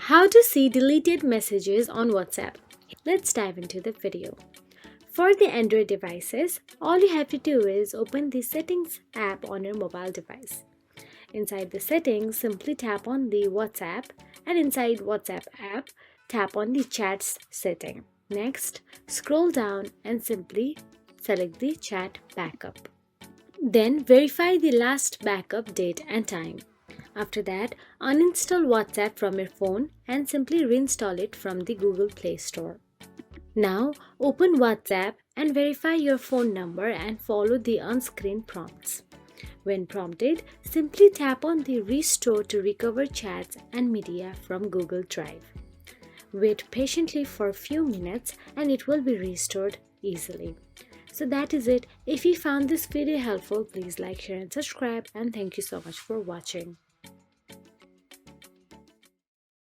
How to see deleted messages on WhatsApp. Let's dive into the video. For the Android devices, all you have to do is open the Settings app on your mobile device. Inside the settings, simply tap on the WhatsApp, and inside WhatsApp app, tap on the Chats setting. Next, scroll down and simply select the Chat Backup. Then verify the last backup date and time. After that, uninstall WhatsApp from your phone and simply reinstall it from the Google Play Store. Now, open WhatsApp and verify your phone number and follow the on-screen prompts. When prompted, simply tap on the Restore to recover chats and media from Google Drive. Wait patiently for a few minutes and it will be restored easily. So that is it. If you found this video helpful, please like, share and subscribe, and thank you so much for watching.